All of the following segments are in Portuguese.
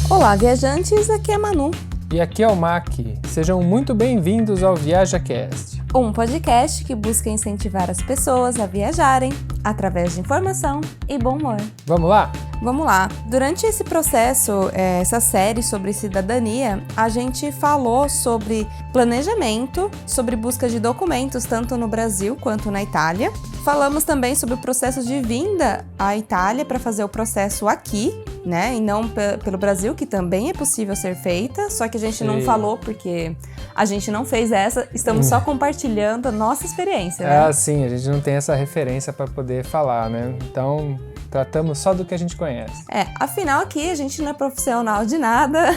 Olá, viajantes, aqui é a Manu. E aqui é o Mac. Sejam muito bem-vindos ao ViajaCast. Um podcast que busca incentivar as pessoas a viajarem através de informação e bom humor. Vamos lá? Vamos lá. Durante esse processo, essa série sobre cidadania, a gente falou sobre planejamento, sobre busca de documentos, tanto no Brasil quanto na Itália. Falamos também sobre o processo de vinda à Itália para fazer o processo aqui, né? E não pelo Brasil, que também é possível ser feita, só que a gente não falou porque a gente não fez essa, estamos só compartilhando a nossa experiência, né? Sim, a gente não tem essa referência para poder falar, né? Então, tratamos só do que a gente conhece. Afinal aqui a gente não é profissional de nada,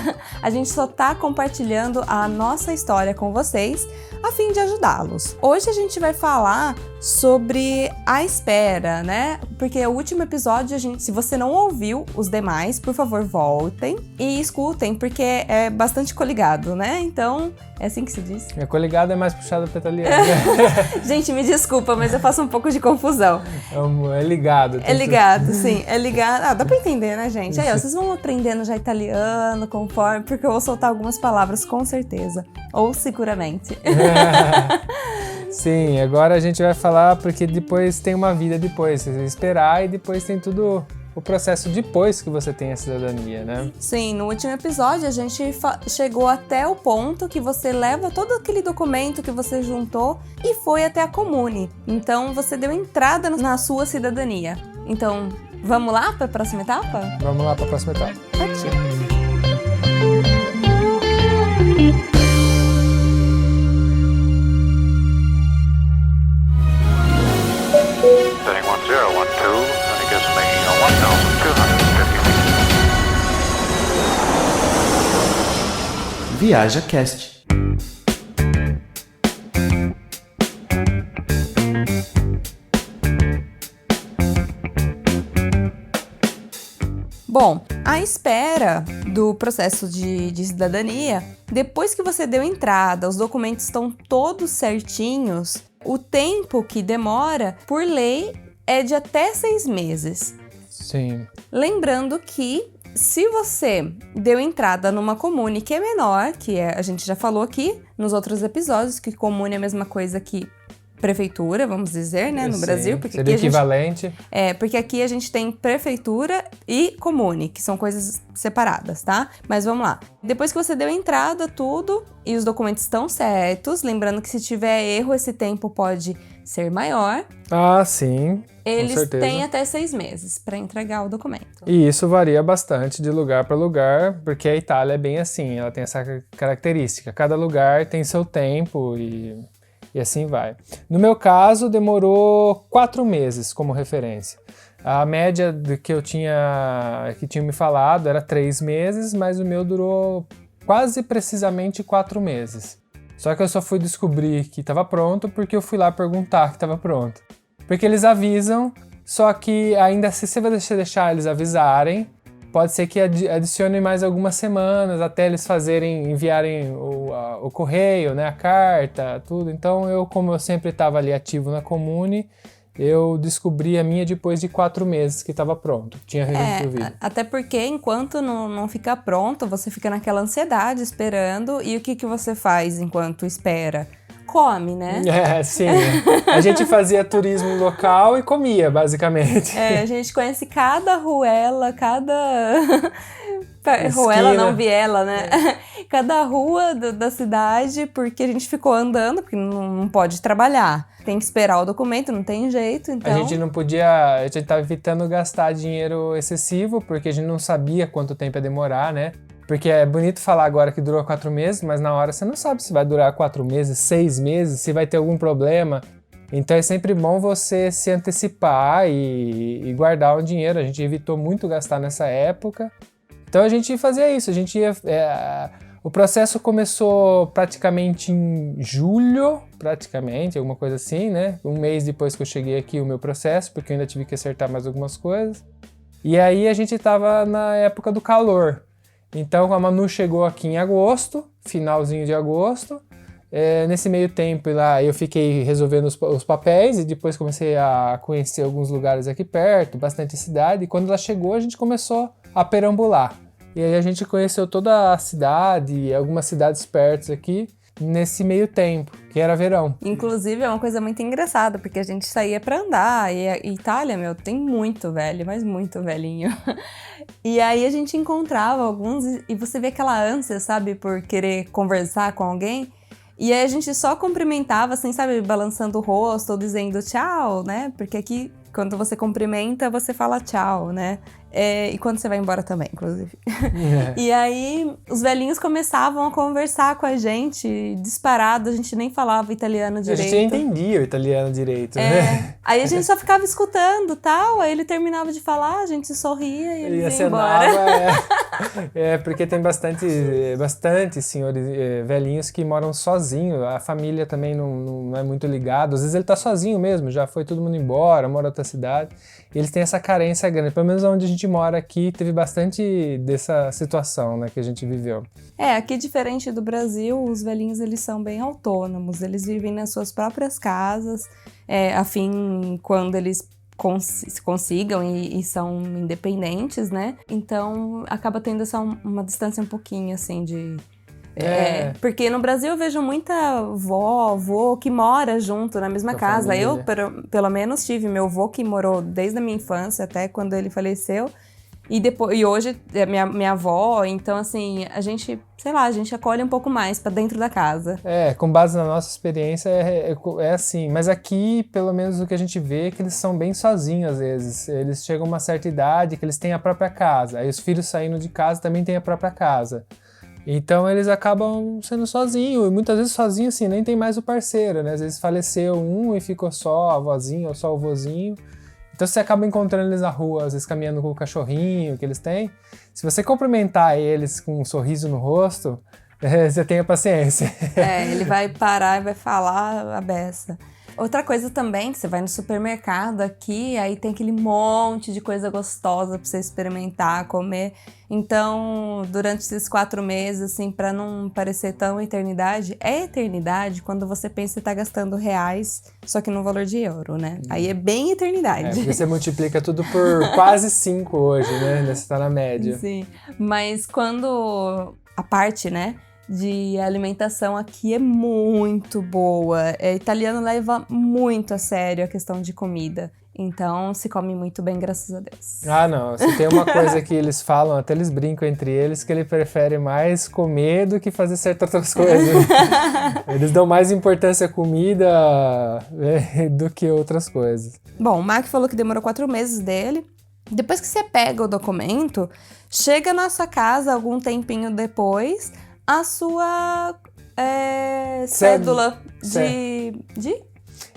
a gente só tá compartilhando a nossa história com vocês, a fim de ajudá-los. Hoje a gente vai falar sobre a espera, né? Porque o último episódio, se você não ouviu os demais, por favor, voltem e escutem, porque é bastante coligado, né? Então, é assim que se diz? Coligado é mais puxado para italiano. Gente, me desculpa, mas eu faço um pouco de confusão. É ligado. É ligado, sim. É ligado. Dá pra entender, né, gente? Aí, vocês vão aprendendo já italiano, conforme, porque eu vou soltar algumas palavras com certeza. Ou seguramente. Sim, agora a gente vai falar porque depois tem uma vida depois. Você vai esperar e depois tem tudo o processo depois que você tem a cidadania, né? Sim, no último episódio a gente chegou até o ponto que você leva todo aquele documento que você juntou e foi até a comune. Então você deu entrada na sua cidadania. Então, vamos lá para a próxima etapa? Vamos lá para a próxima etapa. Partiu. ViajaCast. Bom, a espera do processo de cidadania, depois que você deu entrada, os documentos estão todos certinhos, o tempo que demora, por lei, é de até 6 meses. Sim. Lembrando que se você deu entrada numa comune que é menor, a gente já falou aqui nos outros episódios, que comune é a mesma coisa que prefeitura, vamos dizer, né, no Brasil. Porque seria aqui equivalente. Porque aqui a gente tem prefeitura e comune, que são coisas separadas, tá? Mas vamos lá. Depois que você deu entrada, tudo, e os documentos estão certos, lembrando que se tiver erro, esse tempo pode ser maior. Sim. Eles têm até 6 meses para entregar o documento. E isso varia bastante de lugar para lugar, porque a Itália é bem assim, ela tem essa característica. Cada lugar tem seu tempo e assim vai. No meu caso, demorou 4 meses como referência. A média que tinha me falado era 3 meses, mas o meu durou quase precisamente 4 meses. Só que eu só fui descobrir que estava pronto porque eu fui lá perguntar que estava pronto. Porque eles avisam, só que ainda se você deixar eles avisarem, pode ser que adicione mais algumas semanas até eles enviarem o correio, né, a carta, tudo. Então, como eu sempre estava ali ativo na comune, eu descobri a minha depois de 4 meses que estava pronto. Tinha resolvido. Até porque enquanto não fica pronto, você fica naquela ansiedade esperando. E o que você faz enquanto espera? Come, né? Sim. A gente fazia turismo local e comia, basicamente. A gente conhece cada ruela, ruela não viela, né? Cada rua da cidade, porque a gente ficou andando, porque não pode trabalhar. Tem que esperar o documento, não tem jeito, então... A gente tava evitando gastar dinheiro excessivo, porque a gente não sabia quanto tempo ia demorar, né? Porque é bonito falar agora que durou 4 meses, mas na hora você não sabe se vai durar 4 meses, 6 meses, se vai ter algum problema. Então é sempre bom você se antecipar e guardar um dinheiro. A gente evitou muito gastar nessa época. Então a gente fazia isso, o processo começou praticamente em julho, alguma coisa assim, né? 1 mês depois que eu cheguei aqui o meu processo, porque eu ainda tive que acertar mais algumas coisas. E aí a gente estava na época do calor. Então a Manu chegou aqui em agosto, finalzinho de agosto. Nesse meio tempo lá eu fiquei resolvendo os papéis e depois comecei a conhecer alguns lugares aqui perto, bastante cidade. E quando ela chegou a gente começou a perambular. E aí a gente conheceu toda a cidade, algumas cidades perto aqui, nesse meio tempo, que era verão. Inclusive, é uma coisa muito engraçada, porque a gente saía pra andar, e a Itália, meu, tem muito velho, mas muito velhinho. E aí a gente encontrava alguns, e você vê aquela ânsia, sabe, por querer conversar com alguém. E aí a gente só cumprimentava, assim, sabe, balançando o rosto ou dizendo tchau, né? Porque aqui, quando você cumprimenta, você fala tchau, né? E quando você vai embora também, inclusive. E aí, os velhinhos começavam a conversar com a gente, disparado, a gente nem falava italiano direito. A gente nem entendia o italiano direito, né? Aí a gente só ficava escutando, tal, aí ele terminava de falar, a gente sorria e ele ia embora. Porque tem bastante senhores velhinhos que moram sozinhos, a família também não é muito ligada, às vezes ele tá sozinho mesmo, já foi todo mundo embora, mora em outra cidade, e eles têm essa carência grande, pelo menos onde a gente mora aqui, teve bastante dessa situação, né, que a gente viveu. Aqui, diferente do Brasil, os velhinhos, eles são bem autônomos, eles vivem nas suas próprias casas, a fim, quando eles consigam e são independentes, né? Então, acaba tendo uma distância um pouquinho, assim, de... porque no Brasil eu vejo muita vó, avô que mora junto na mesma casa. Família. Eu, pelo menos, tive meu avô que morou desde a minha infância até quando ele faleceu. E hoje é minha avó, então assim, a gente acolhe um pouco mais pra dentro da casa. Com base na nossa experiência é assim, mas aqui, pelo menos o que a gente vê é que eles são bem sozinhos às vezes. Eles chegam a uma certa idade que eles têm a própria casa, aí os filhos saindo de casa também têm a própria casa. Então eles acabam sendo sozinhos, e muitas vezes sozinhos assim, nem tem mais o parceiro, né? Às vezes faleceu um e ficou só a avózinha ou só o vozinho. Então você acaba encontrando eles na rua, às vezes caminhando com o cachorrinho que eles têm. Se você cumprimentar eles com um sorriso no rosto, você tenha paciência. Ele vai parar e vai falar a beça. Outra coisa também, que você vai no supermercado aqui, aí tem aquele monte de coisa gostosa pra você experimentar, comer. Então, durante esses 4 meses, assim, pra não parecer tão eternidade, é eternidade quando você pensa que tá gastando reais, só que no valor de euro, né? Aí é bem eternidade. Porque você multiplica tudo por quase 5 hoje, né? Você tá na média. Sim, mas quando a parte, né, de alimentação aqui é muito boa. Italiano leva muito a sério a questão de comida. Então, se come muito bem, graças a Deus. Não. Se tem uma coisa que eles falam, até eles brincam entre eles, que ele prefere mais comer do que fazer certas outras coisas. Eles dão mais importância à comida do que outras coisas. Bom, o Mark falou que demorou 4 meses dele. Depois que você pega o documento, chega na sua casa algum tempinho depois... a sua cédula de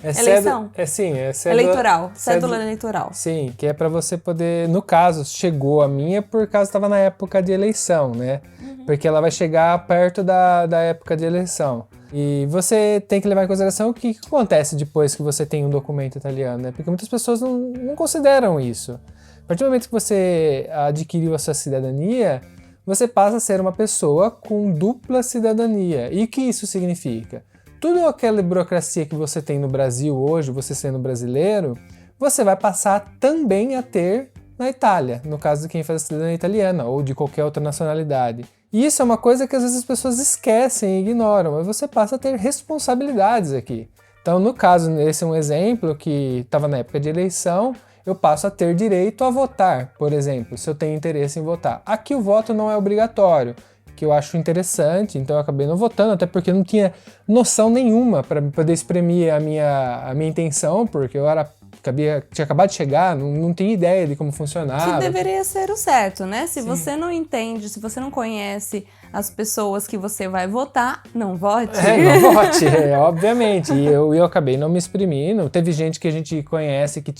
eleição. Cédula eleitoral. Cédula eleitoral. Sim, que é para você poder... No caso, chegou a minha por causa estava na época de eleição, né? Porque ela vai chegar perto da época de eleição. E você tem que levar em consideração o que acontece depois que você tem um documento italiano, né? Porque muitas pessoas não consideram isso. A partir do momento que você adquiriu a sua cidadania... você passa a ser uma pessoa com dupla cidadania. E o que isso significa? Toda aquela burocracia que você tem no Brasil hoje, você sendo brasileiro, você vai passar também a ter na Itália, no caso de quem faz a cidadania italiana ou de qualquer outra nacionalidade. E isso é uma coisa que às vezes as pessoas esquecem e ignoram, mas você passa a ter responsabilidades aqui. Então, no caso, esse é um exemplo que estava na época de eleição, eu passo a ter direito a votar, por exemplo, se eu tenho interesse em votar. Aqui o voto não é obrigatório, que eu acho interessante, então eu acabei não votando, até porque eu não tinha noção nenhuma para poder exprimir a minha intenção, porque eu tinha acabado de chegar, não tinha ideia de como funcionava. Que deveria ser o certo, né? Se você não entende, se você não conhece as pessoas que você vai votar, não vote. Não vote, obviamente. E eu acabei não me exprimindo. Teve gente que a gente conhece que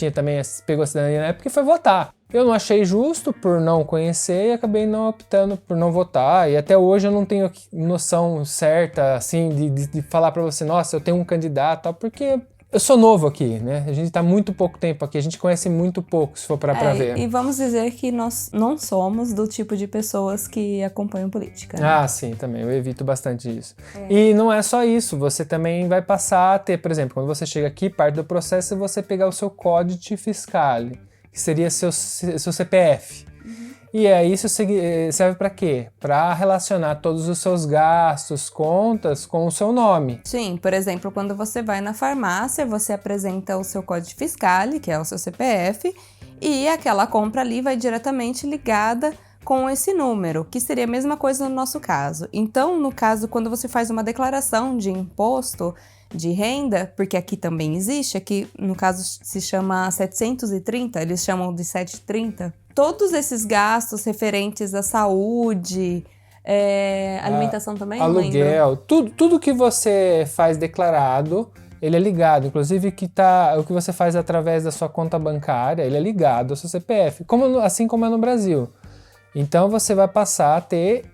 pegou a cidadania na época e foi votar. Eu não achei justo por não conhecer e acabei não optando por não votar. E até hoje eu não tenho noção certa, assim, de falar pra você, nossa, eu tenho um candidato, tal, porque... eu sou novo aqui, né? A gente tá muito pouco tempo aqui, a gente conhece muito pouco, se for pra ver. E vamos dizer que nós não somos do tipo de pessoas que acompanham política, né? Ah, sim, também, eu evito bastante isso. E não é só isso, você também vai passar a ter, por exemplo, quando você chega aqui, parte do processo é você pegar o seu códice fiscal, que seria seu CPF. E aí isso serve para quê? Para relacionar todos os seus gastos, contas com o seu nome. Sim, por exemplo, quando você vai na farmácia, você apresenta o seu código fiscal, que é o seu CPF, e aquela compra ali vai diretamente ligada com esse número, que seria a mesma coisa no nosso caso. Então, no caso, quando você faz uma declaração de imposto de renda, porque aqui também existe, aqui no caso se chama 730, eles chamam de 730, todos esses gastos referentes à saúde, alimentação também, aluguel, tudo que você faz declarado, ele é ligado, inclusive o que você faz através da sua conta bancária, ele é ligado ao seu CPF, assim como é no Brasil. Então você vai passar a ter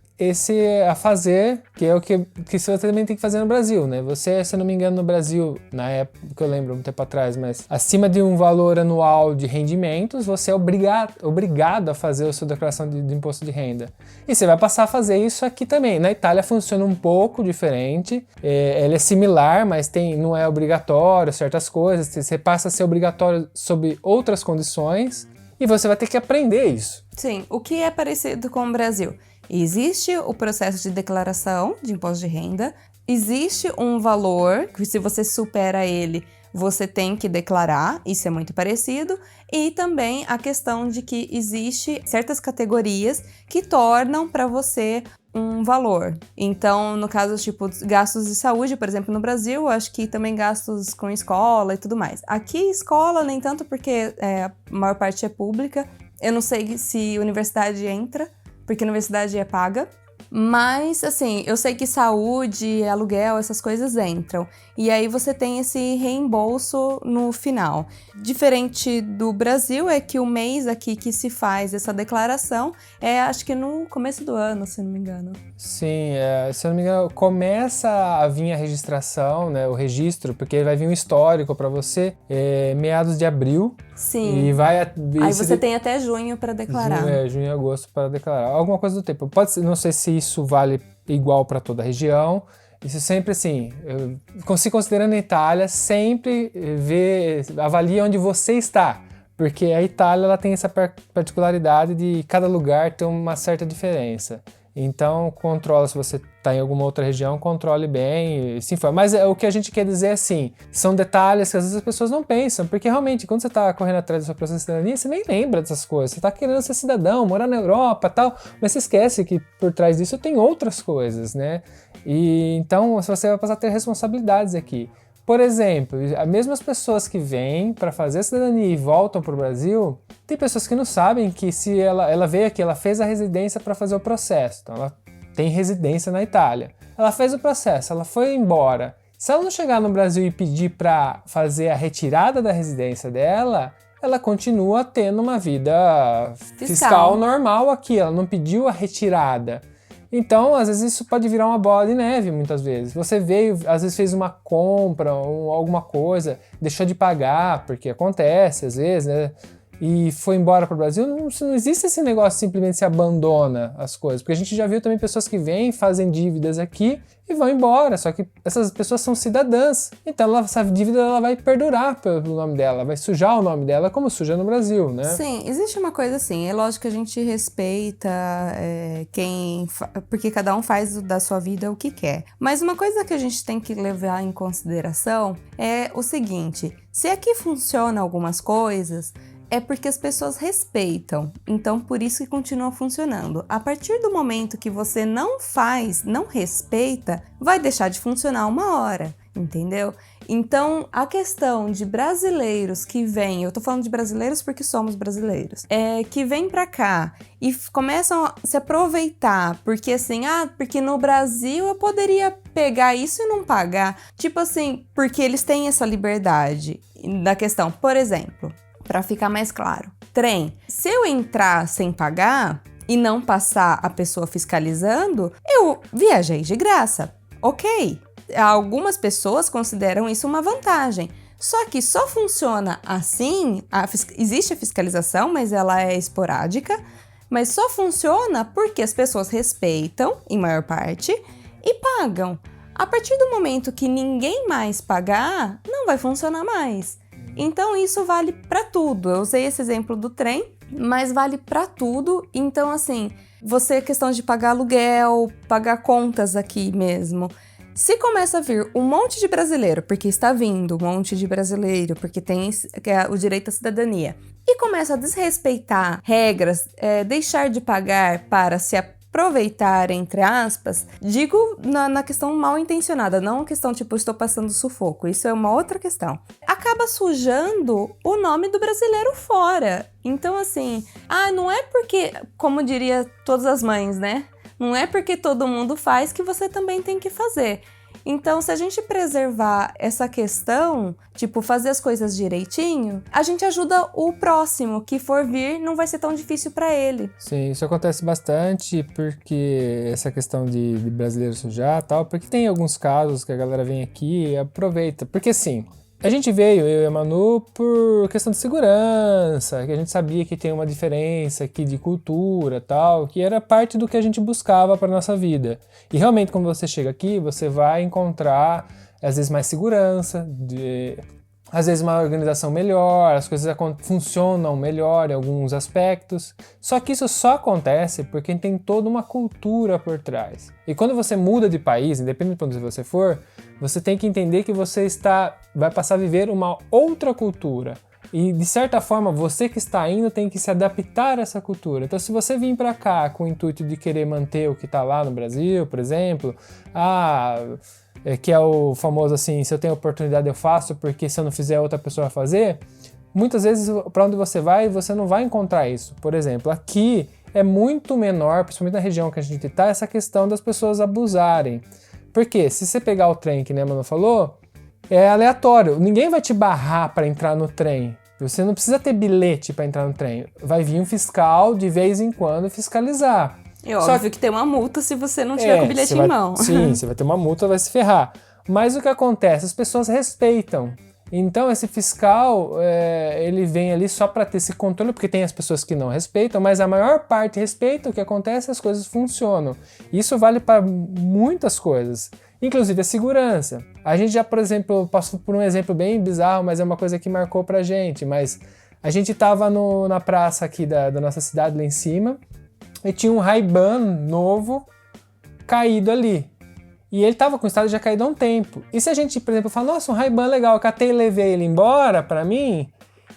a fazer, que é o que você também tem que fazer no Brasil, né? Você, se eu não me engano, no Brasil, na época que eu lembro, um tempo atrás, mas acima de um valor anual de rendimentos, você é obrigado a fazer a sua declaração de imposto de renda. E você vai passar a fazer isso aqui também. Na Itália funciona um pouco diferente, ela é similar, mas não é obrigatório certas coisas, você passa a ser obrigatório sob outras condições e você vai ter que aprender isso. Sim, o que é parecido com o Brasil? Existe o processo de declaração de imposto de renda, existe um valor que se você supera ele, você tem que declarar, isso é muito parecido, e também a questão de que existe certas categorias que tornam para você um valor. Então, no caso, tipo, gastos de saúde, por exemplo, no Brasil, acho que também gastos com escola e tudo mais. Aqui, escola, nem tanto porque a maior parte é pública. Eu não sei se universidade entra, porque a universidade é paga. Mas, assim, eu sei que saúde, aluguel, essas coisas entram. E aí você tem esse reembolso no final. Diferente do Brasil, é que o mês aqui que se faz essa declaração acho que no começo do ano, se não me engano. Sim, se eu não me engano, começa a vir a registração, né, o registro, porque vai vir um histórico para você, meados de abril. Sim. Aí você tem até junho para declarar. Junho e agosto para declarar. Alguma coisa do tipo. Pode ser, não sei se isso vale igual para toda a região. Isso sempre assim, se considerando a Itália, sempre avalie onde você está. Porque a Itália ela tem essa particularidade de cada lugar ter uma certa diferença. Então, controla, se você está em alguma outra região, controle bem e se informe. Mas o que a gente quer dizer é assim, são detalhes que às vezes as pessoas não pensam, porque realmente, quando você está correndo atrás da sua processo de cidadania, você nem lembra dessas coisas. Você está querendo ser cidadão, morar na Europa e tal, mas você esquece que por trás disso tem outras coisas, né? E então, você vai passar a ter responsabilidades aqui. Por exemplo, as mesmas pessoas que vêm para fazer a cidadania e voltam para o Brasil, tem pessoas que não sabem que se ela veio aqui, ela fez a residência para fazer o processo, então ela tem residência na Itália. Ela fez o processo, ela foi embora. Se ela não chegar no Brasil e pedir para fazer a retirada da residência dela, ela continua tendo uma vida fiscal normal aqui, ela não pediu a retirada. Então, às vezes isso pode virar uma bola de neve, muitas vezes. Você veio, às vezes fez uma compra ou alguma coisa, deixou de pagar, porque acontece às vezes, né? E foi embora para o Brasil, não existe esse negócio simplesmente se abandona as coisas, porque a gente já viu também pessoas que vêm, fazem dívidas aqui e vão embora, só que essas pessoas são cidadãs, então essa dívida ela vai perdurar pelo nome dela, vai sujar o nome dela como suja no Brasil, né? Sim, existe uma coisa assim, é lógico que a gente respeita porque cada um faz da sua vida o que quer, mas uma coisa que a gente tem que levar em consideração é o seguinte, se aqui funciona algumas coisas, é porque as pessoas respeitam, então por isso que continua funcionando. A partir do momento que você não respeita, vai deixar de funcionar uma hora, entendeu? Então, a questão de brasileiros que vêm, eu tô falando de brasileiros porque somos brasileiros, que vêm pra cá e começam a se aproveitar, porque assim, porque no Brasil eu poderia pegar isso e não pagar. Tipo assim, porque eles têm essa liberdade da questão. Por exemplo, para ficar mais claro, trem. Se eu entrar sem pagar e não passar a pessoa fiscalizando, eu viajei de graça. Ok. Algumas pessoas consideram isso uma vantagem. Só que só funciona assim, existe a fiscalização, mas ela é esporádica, mas só funciona porque as pessoas respeitam, em maior parte, e pagam. A partir do momento que ninguém mais pagar, não vai funcionar mais. Então isso vale para tudo. Eu usei esse exemplo do trem, mas vale para tudo. Então, assim, você questão de pagar aluguel, pagar contas aqui mesmo. Se começa a vir um monte de brasileiro, porque está vindo um monte de brasileiro, porque tem o direito à cidadania, e começa a desrespeitar regras, deixar de pagar para se aproveitar, entre aspas, digo na questão mal intencionada, não questão tipo, estou passando sufoco, isso é uma outra questão. Acaba sujando o nome do brasileiro fora. Então, assim, não é porque, como diria todas as mães, né? Não é porque todo mundo faz que você também tem que fazer. Então, se a gente preservar essa questão, tipo, fazer as coisas direitinho, a gente ajuda o próximo que for vir, não vai ser tão difícil para ele. Sim, isso acontece bastante porque essa questão de brasileiro sujar e tal, porque tem alguns casos que a galera vem aqui e aproveita. Porque assim, a gente veio, eu e a Manu, por questão de segurança, que a gente sabia que tem uma diferença aqui de cultura e tal, que era parte do que a gente buscava para nossa vida. E realmente, quando você chega aqui, você vai encontrar, às vezes, mais segurança, às vezes uma organização melhor, as coisas funcionam melhor em alguns aspectos. Só que isso só acontece porque tem toda uma cultura por trás. E quando você muda de país, independente de onde você for, você tem que entender que você vai passar a viver uma outra cultura. E, de certa forma, você que está indo tem que se adaptar a essa cultura. Então, se você vir para cá com o intuito de querer manter o que está lá no Brasil, por exemplo, que é o famoso assim, se eu tenho oportunidade eu faço, porque se eu não fizer outra pessoa vai fazer, muitas vezes para onde você não vai encontrar isso. Por exemplo, aqui é muito menor, principalmente na região que a gente está, essa questão das pessoas abusarem. Porque se você pegar o trem, que a Manu falou, é aleatório. Ninguém vai te barrar para entrar no trem. Você não precisa ter bilhete para entrar no trem. Vai vir um fiscal de vez em quando fiscalizar. É óbvio que tem uma multa se você não tiver com o bilhete em mão. Sim, você vai ter uma multa, vai se ferrar. Mas o que acontece? As pessoas respeitam. Então esse fiscal, ele vem ali só para ter esse controle, porque tem as pessoas que não respeitam, mas a maior parte respeita. O que acontece? As coisas funcionam. Isso vale para muitas coisas, inclusive a segurança. A gente já, por exemplo, passou por um exemplo bem bizarro, mas é uma coisa que marcou pra gente. Mas a gente estava na praça aqui da nossa cidade, lá em cima, e tinha um Ray-Ban novo caído ali. E ele estava com o estado já caído há um tempo. E se a gente, por exemplo, falar, nossa, um Ray-Ban legal, eu catei e levei ele embora para mim,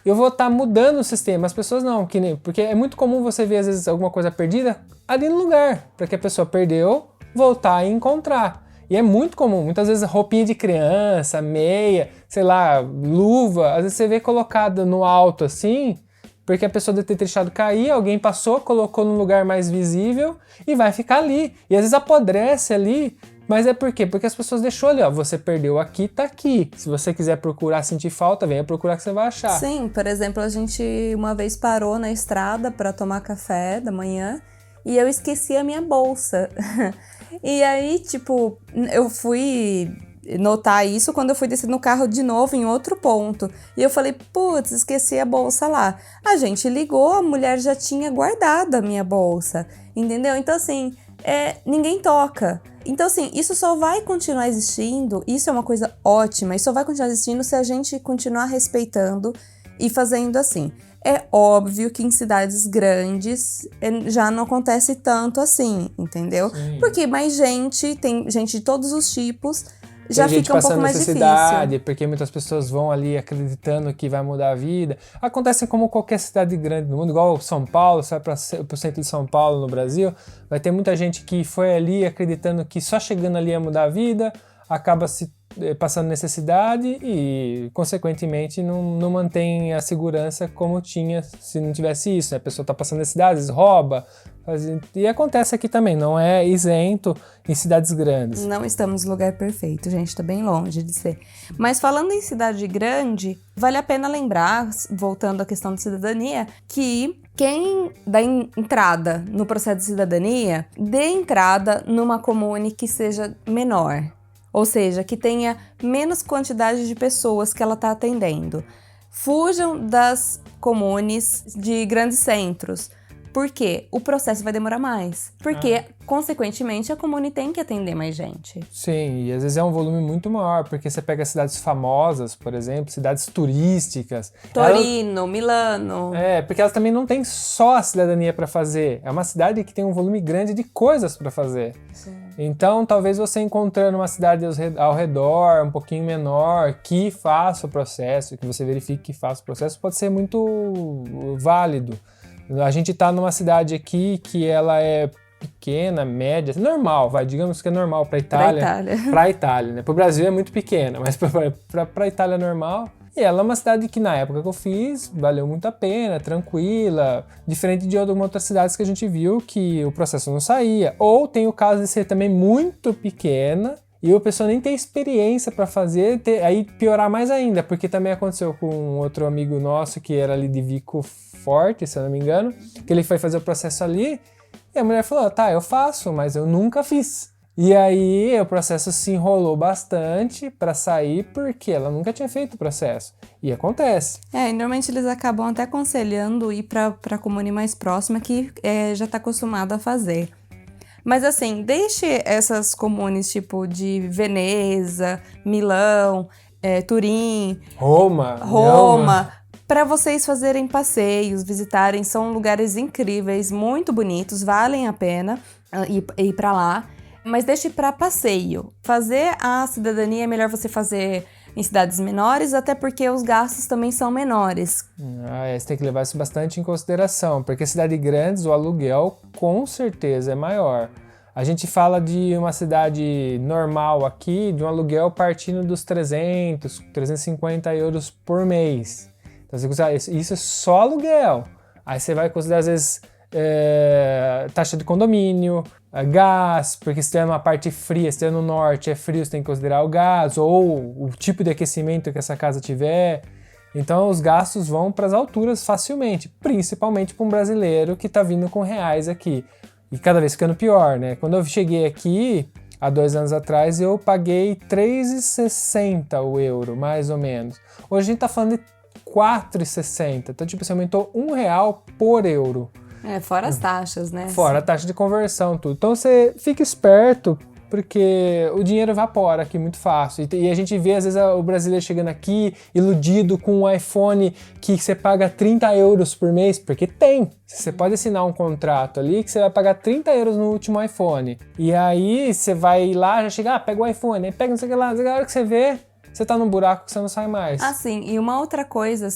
eu vou estar mudando o sistema. As pessoas não, porque é muito comum você ver, às vezes, alguma coisa perdida ali no lugar, para que a pessoa perdeu, voltar e encontrar. E é muito comum, muitas vezes roupinha de criança, meia, sei lá, luva, às vezes você vê colocada no alto assim, porque a pessoa deve ter deixado cair, alguém passou, colocou num lugar mais visível e vai ficar ali. E às vezes apodrece ali, mas é por quê? Porque as pessoas deixou ali, ó, você perdeu aqui, tá aqui. Se você quiser procurar, sentir falta, venha procurar que você vai achar. Sim, por exemplo, a gente uma vez parou na estrada para tomar café da manhã e eu esqueci a minha bolsa. E aí, tipo, eu fui notar isso quando eu fui descer no carro de novo em outro ponto. E eu falei, putz, esqueci a bolsa lá. A gente ligou, a mulher já tinha guardado a minha bolsa, entendeu? Então, assim, ninguém toca. Então, assim, isso só vai continuar existindo, isso é uma coisa ótima, isso só vai continuar existindo se a gente continuar respeitando e fazendo assim. É óbvio que em cidades grandes já não acontece tanto assim, entendeu? Sim. Porque mais gente, tem gente de todos os tipos, já tem gente fica um pouco mais difícil. Porque muitas pessoas vão ali acreditando que vai mudar a vida. Acontece como qualquer cidade grande no mundo, igual São Paulo, você vai para o centro de São Paulo, no Brasil, vai ter muita gente que foi ali acreditando que só chegando ali ia mudar a vida, acaba se passando necessidade e, consequentemente, não mantém a segurança como tinha se não tivesse isso, né? A pessoa está passando necessidades, rouba, e acontece aqui também, não é isento em cidades grandes. Não estamos no lugar perfeito, gente, está bem longe de ser. Mas falando em cidade grande, vale a pena lembrar, voltando à questão de cidadania, que quem dá entrada no processo de cidadania, dê entrada numa comune que seja menor. Ou seja, que tenha menos quantidade de pessoas que ela está atendendo. Fujam das comunes de grandes centros, Por quê? O processo vai demorar mais. Porque, consequentemente, a comune tem que atender mais gente. Sim, e às vezes é um volume muito maior, porque você pega cidades famosas, por exemplo, cidades turísticas. Torino, Milano. Porque elas também não têm só a cidadania para fazer. É uma cidade que tem um volume grande de coisas para fazer. Sim. Então, talvez você encontrando uma cidade ao redor, um pouquinho menor, que faça o processo, que você verifique que faça o processo, pode ser muito válido. A gente está numa cidade aqui que ela é pequena, média, normal, digamos que é normal para a Itália. Para a Itália, né? Para o Brasil é muito pequena, mas para a Itália é normal. E ela é uma cidade que na época que eu fiz, valeu muito a pena, tranquila, diferente de algumas outras cidades que a gente viu que o processo não saía. Ou tem o caso de ser também muito pequena, e a pessoa nem tem experiência para fazer, aí piorar mais ainda, porque também aconteceu com um outro amigo nosso que era ali de Vico Forte, se eu não me engano, que ele foi fazer o processo ali, e a mulher falou, tá, eu faço, mas eu nunca fiz. E aí o processo se enrolou bastante para sair, porque ela nunca tinha feito o processo. E acontece. E normalmente eles acabam até aconselhando ir para a comune mais próxima, que já está acostumado a fazer. Mas assim, deixe essas comunes tipo de Veneza, Milão, Turim, Roma, para vocês fazerem passeios, visitarem. São lugares incríveis, muito bonitos, valem a pena ir para lá. Mas deixe para passeio. Fazer a cidadania é melhor você fazer em cidades menores, até porque os gastos também são menores. Você tem que levar isso bastante em consideração, porque cidades grandes o aluguel com certeza é maior. A gente fala de uma cidade normal aqui, de um aluguel partindo dos 350 euros por mês. Então, isso é só aluguel. Aí você vai considerar, às vezes, taxa de condomínio, gás, porque se estiver numa parte fria, se estiver no norte é frio, você tem que considerar o gás, ou o tipo de aquecimento que essa casa tiver. Então os gastos vão para as alturas facilmente, principalmente para um brasileiro que está vindo com reais aqui. E cada vez ficando pior, né? Quando eu cheguei aqui, há 2 anos atrás, eu paguei 3,60 o euro, mais ou menos. Hoje a gente está falando de 4,60. Então, tipo, você aumentou R$1 por euro. Fora as taxas, né? Fora a taxa de conversão, tudo. Então você fica esperto, porque o dinheiro evapora aqui muito fácil. E a gente vê, às vezes, o brasileiro chegando aqui, iludido com um iPhone que você paga 30 euros por mês, porque tem. Você pode assinar um contrato ali que você vai pagar 30 euros no último iPhone. E aí você vai lá, já chega, pega o iPhone, aí pega não sei o que lá, a hora que você vê, você tá num buraco que você não sai mais. Sim. E uma outra coisa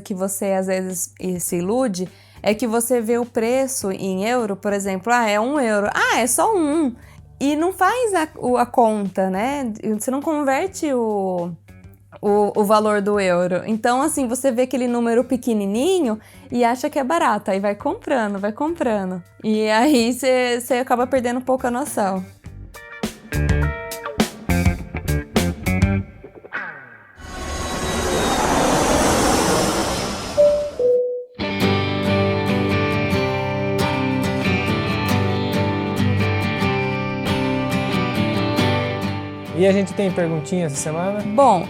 que você, às vezes, se ilude, é que você vê o preço em euro, por exemplo, é 1 euro. É só 1. E não faz a conta, né? Você não converte o valor do euro. Então, assim, você vê aquele número pequenininho e acha que é barato. Aí vai comprando. E aí você acaba perdendo um pouco a noção. E a gente tem perguntinhas essa semana? Bom,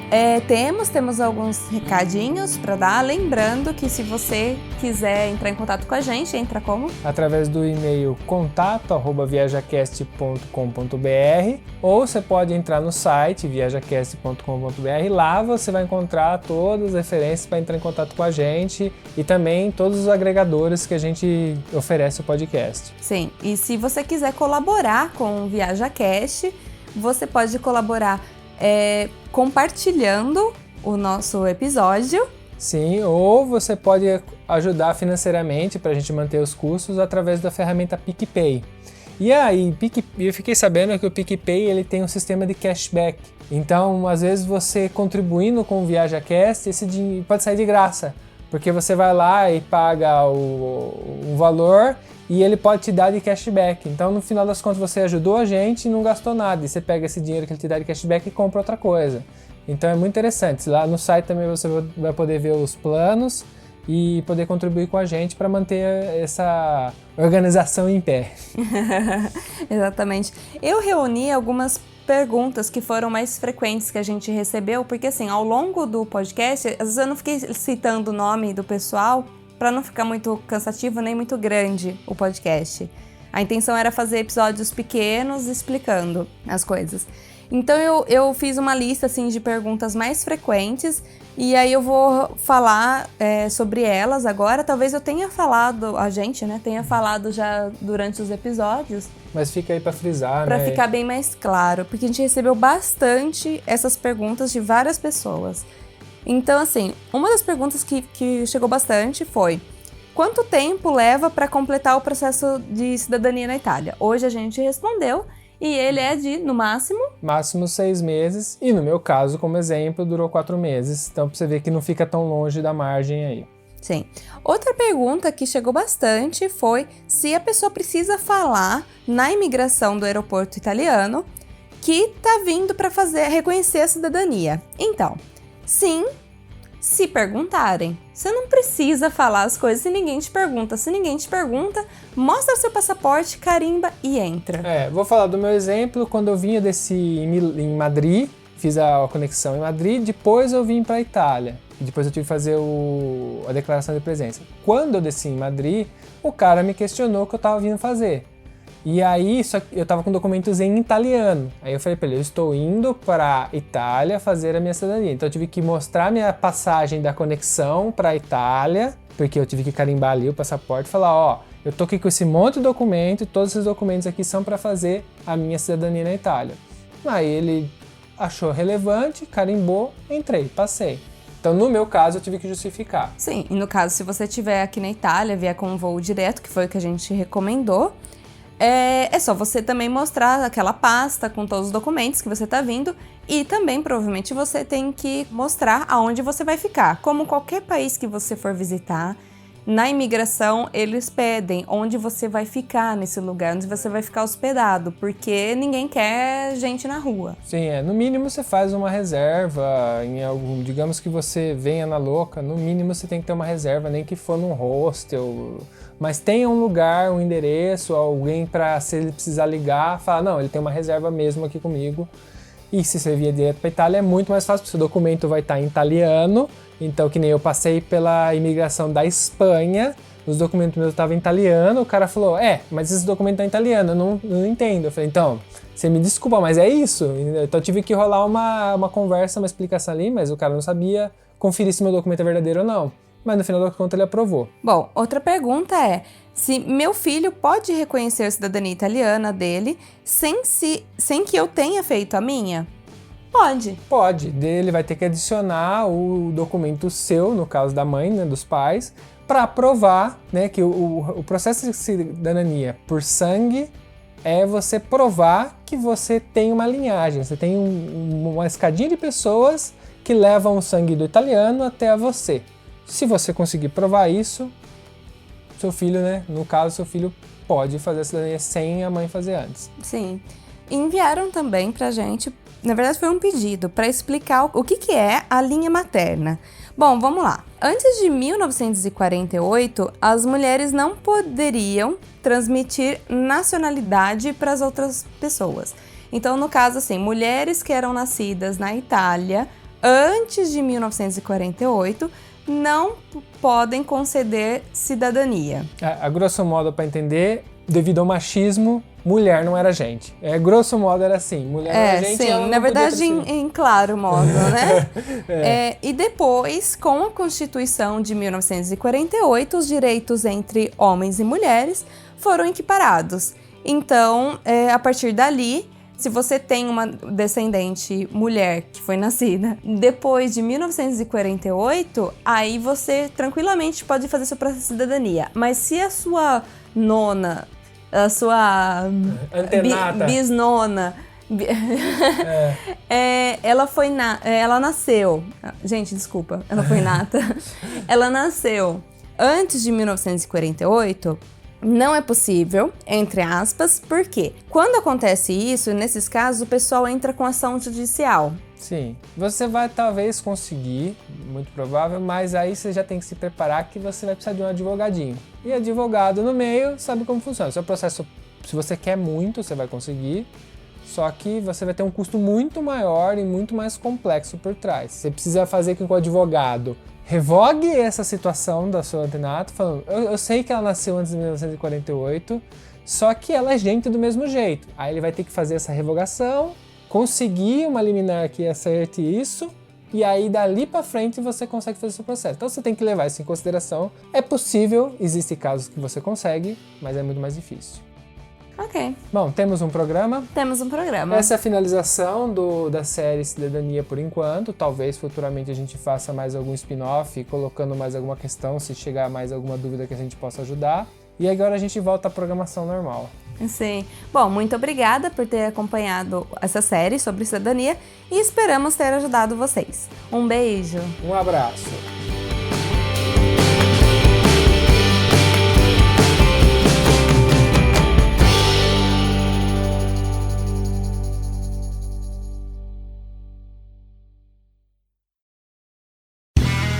temos alguns recadinhos para dar. Lembrando que se você quiser entrar em contato com a gente, entra como? Através do e-mail contato@viajacast.com.br, ou você pode entrar no site viajacast.com.br. Lá você vai encontrar todas as referências para entrar em contato com a gente e também todos os agregadores que a gente oferece o podcast. Sim, e se você quiser colaborar com o ViajaCast, você pode colaborar compartilhando o nosso episódio. Sim, ou você pode ajudar financeiramente para a gente manter os custos através da ferramenta PicPay. E aí, eu fiquei sabendo que o PicPay ele tem um sistema de cashback. Então, às vezes, você contribuindo com o ViajaCast, esse dinheiro pode sair de graça. Porque você vai lá e paga um valor e ele pode te dar de cashback. Então, no final das contas, você ajudou a gente e não gastou nada. E você pega esse dinheiro que ele te dá de cashback e compra outra coisa. Então, é muito interessante. Lá no site também você vai poder ver os planos e poder contribuir com a gente para manter essa organização em pé. Exatamente. Eu reuni algumas perguntas que foram mais frequentes que a gente recebeu, porque assim, ao longo do podcast, às vezes eu não fiquei citando o nome do pessoal, para não ficar muito cansativo nem muito grande o podcast. A intenção era fazer episódios pequenos explicando as coisas. Então eu fiz uma lista assim, de perguntas mais frequentes e aí eu vou falar sobre elas agora. Talvez eu tenha falado, a gente, né, tenha falado já durante os episódios. Mas fica aí para frisar, Para né? ficar bem mais claro, porque a gente recebeu bastante essas perguntas de várias pessoas. Então, assim, uma das perguntas que chegou bastante foi: quanto tempo leva para completar o processo de cidadania na Itália? Hoje a gente respondeu. E ele é de, no máximo... Máximo 6 meses. E no meu caso, como exemplo, durou 4 meses. Então, pra você ver que não fica tão longe da margem aí. Sim. Outra pergunta que chegou bastante foi se a pessoa precisa falar na imigração do aeroporto italiano que tá vindo para reconhecer a cidadania. Então, sim, se perguntarem. Você não precisa falar as coisas se ninguém te pergunta. Se ninguém te pergunta, mostra o seu passaporte, carimba e entra. Vou falar do meu exemplo. Quando eu vinha em Madrid, fiz a conexão em Madrid, depois eu vim para a Itália. Depois eu tive que fazer a declaração de presença. Quando eu desci em Madrid, o cara me questionou o que eu estava vindo fazer. E aí, eu estava com documentos em italiano. Aí eu falei para ele, eu estou indo para a Itália fazer a minha cidadania. Então eu tive que mostrar minha passagem da conexão para a Itália, porque eu tive que carimbar ali o passaporte e falar, ó, eu tô aqui com esse monte de documento e todos esses documentos aqui são para fazer a minha cidadania na Itália. Aí ele achou relevante, carimbou, entrei, passei. Então, no meu caso, eu tive que justificar. Sim, e no caso, se você estiver aqui na Itália, vier com um voo direto, que foi o que a gente recomendou, é só você também mostrar aquela pasta com todos os documentos que você está vindo e também, provavelmente, você tem que mostrar aonde você vai ficar. Como qualquer país que você for visitar, na imigração, eles pedem onde você vai ficar nesse lugar, onde você vai ficar hospedado, porque ninguém quer gente na rua. Sim, no mínimo você faz uma reserva, digamos que você venha na louca, no mínimo você tem que ter uma reserva, nem que for num hostel, mas tenha um lugar, um endereço, alguém para, se ele precisar ligar, falar, não, ele tem uma reserva mesmo aqui comigo. E se você vier direto para a Itália é muito mais fácil, porque o seu documento vai estar em italiano. Então, que nem eu passei pela imigração da Espanha, os documentos meus estavam em italiano, o cara falou, mas esses documentos estão em italiano, eu não entendo. Eu falei, então, você me desculpa, mas é isso. Então eu tive que rolar uma conversa, uma explicação ali, mas o cara não sabia conferir se meu documento é verdadeiro ou não. Mas no final da conta ele aprovou. Bom, outra pergunta é se meu filho pode reconhecer a cidadania italiana dele sem que eu tenha feito a minha? Pode. Pode. Ele vai ter que adicionar o documento seu, no caso da mãe, né, dos pais, para provar, né, que o processo de cidadania por sangue é você provar que você tem uma linhagem, você tem uma escadinha de pessoas que levam o sangue do italiano até você. Se você conseguir provar isso, seu filho, né, no caso, seu filho pode fazer a cidadania sem a mãe fazer antes. Sim. Enviaram também pra gente, na verdade foi um pedido, para explicar o que é a linha materna. Bom, vamos lá. Antes de 1948, as mulheres não poderiam transmitir nacionalidade para as outras pessoas. Então, no caso, assim, mulheres que eram nascidas na Itália antes de 1948 não podem conceder cidadania. A grosso modo, para entender, devido ao machismo, mulher não era gente. Grosso modo era assim, mulher não era gente. Sim, na verdade em claro modo, né? E depois, com a Constituição de 1948, os direitos entre homens e mulheres foram equiparados. Então, a partir dali, se você tem uma descendente mulher que foi nascida depois de 1948, aí você tranquilamente pode fazer seu processo de cidadania. Mas se a sua nona, a sua bisnona, ela nasceu... Gente, desculpa, ela foi nata. Ela nasceu antes de 1948... Não é possível, entre aspas, porque quando acontece isso, nesses casos, o pessoal entra com ação judicial. Sim, você vai talvez conseguir, muito provável, mas aí você já tem que se preparar que você vai precisar de um advogadinho. E advogado no meio sabe como funciona. O seu processo, se você quer muito, você vai conseguir, só que você vai ter um custo muito maior e muito mais complexo por trás. Você precisa fazer com que o advogado revogue essa situação da sua antenato, falando, eu sei que ela nasceu antes de 1948, só que ela é gente do mesmo jeito. Aí ele vai ter que fazer essa revogação, conseguir uma liminar que acerte isso, e aí dali pra frente você consegue fazer o seu processo. Então você tem que levar isso em consideração. É possível, existem casos que você consegue, mas é muito mais difícil. Ok. Bom, temos um programa. Temos um programa. Essa é a finalização da série Cidadania por enquanto. Talvez futuramente a gente faça mais algum spin-off, colocando mais alguma questão, se chegar mais alguma dúvida que a gente possa ajudar. E agora a gente volta à programação normal. Sim. Bom, muito obrigada por ter acompanhado essa série sobre cidadania e esperamos ter ajudado vocês. Um beijo. Um abraço.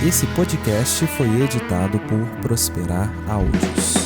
Esse podcast foi editado por Prosperar Áudios.